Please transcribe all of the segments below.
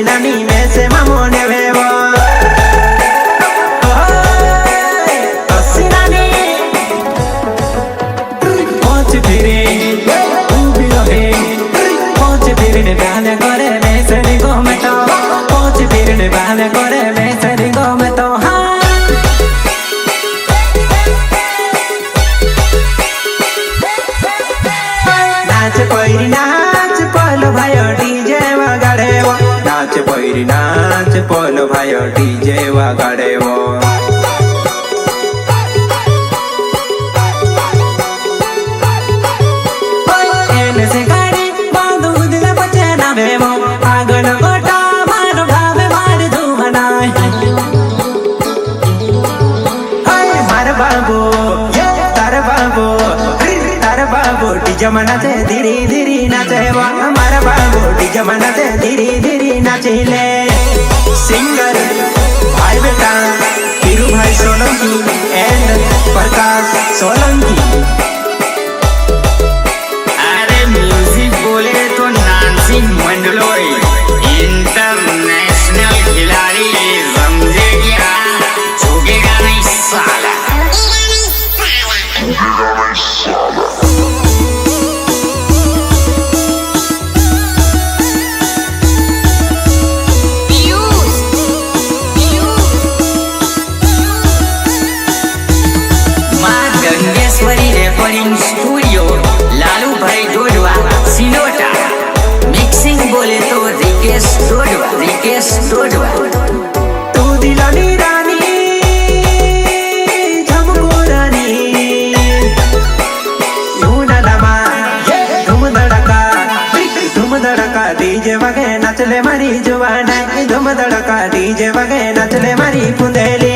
Nani me se mamone bebo Osinani Poch phire ubi rahe Poch phire ne baane kore me se ni go me to Poch phire ne baane kore me se ni go me to नाच पैरी नाच पलो भायो DJ वगाडेवो नाच पैरी नाच पलो भायो DJ वगाडेवो एने से गाड़ी बांधू दिल बचे ना बेवो आगन गोटा मारो भावे मार धुमनाय मार बाबू ये तार बाबू जमाना से धीरे धीरे नाचे हमारा बाबू जमाना से धीरे धीरे नाचेले सिंगर भाई बेटा पीरू भाई सोलंकी एंड प्रकाश सोलंकी अरे म्यूजिक बोले तो नानसी मंडलोई इंटरनेशनल खिलाड़ी समझे क्या झुकेगा नहीं साला स्टूडियो लालू भाई डोडवा सिलोटा मिक्सिंग बोले तो रिकेश डोडवा तू दिलानी रानी झमको रानी लमा धूम धड़का डीजे वगे नचले मारी जुवाना धूम धड़का डीजे वगे नचले मारी पुंदेली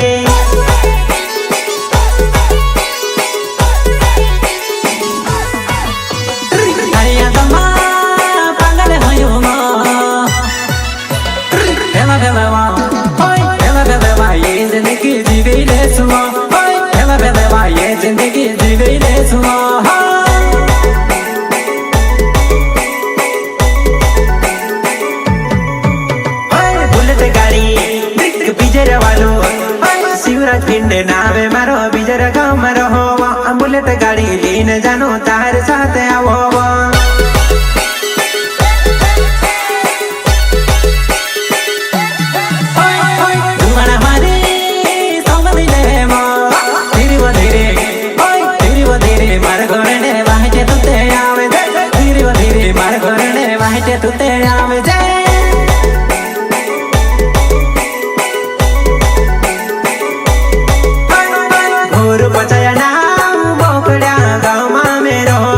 जिंदगी जीवे ले सुनो बुलेट गाड़ी बिजर वालो शिवराज पिंडे नावे मारो बिजर गाँव मारो हो बुलेट गाड़ी लीन जानो तार साथ आवो तू तेरा में भोर बचाया नाम बोकड़ा गाँव माँ में रहो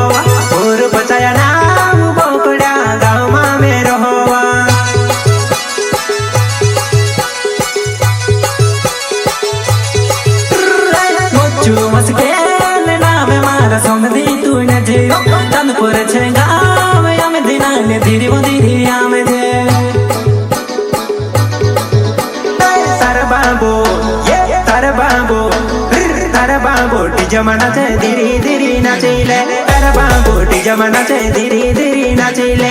भोर बचाया नाम बोकड़ा गाँव माँ में रहो मोचू मस्के नाम मारा समझी तू न जियो चंदपुर छेगा धीरे वो धीरे आमे दे तार बाबू जमाना से धीरे धीरे नाचेले तार बाबू जमाना से धीरे धीरे नाचेले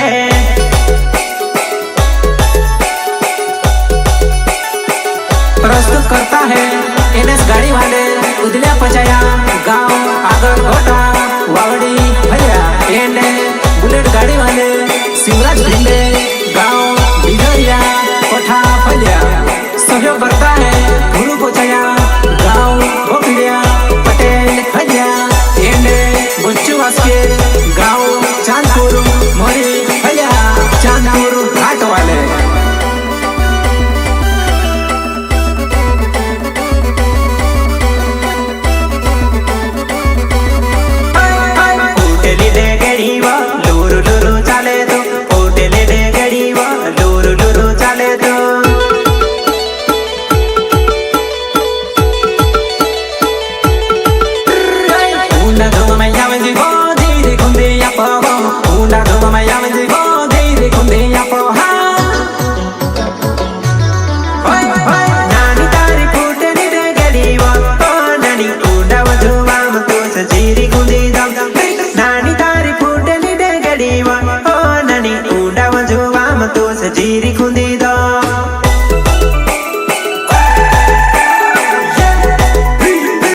प्रस्तुत करता है एनएस गाड़ी वाले उदल्या पचाया गांव आगर घोटा वावड़ी भैया एंड बुलेट गाड़ी वाले शिवराज भिंडे गांव बिजरिया कोठा फलिया सहयोग करता है गुरु पोचया गांव भोकड़िया पटेल फलिया एंड बुच्चू वास्के गांव चांदपुर मोरी फलिया चांदपुर घाट वाले जीरी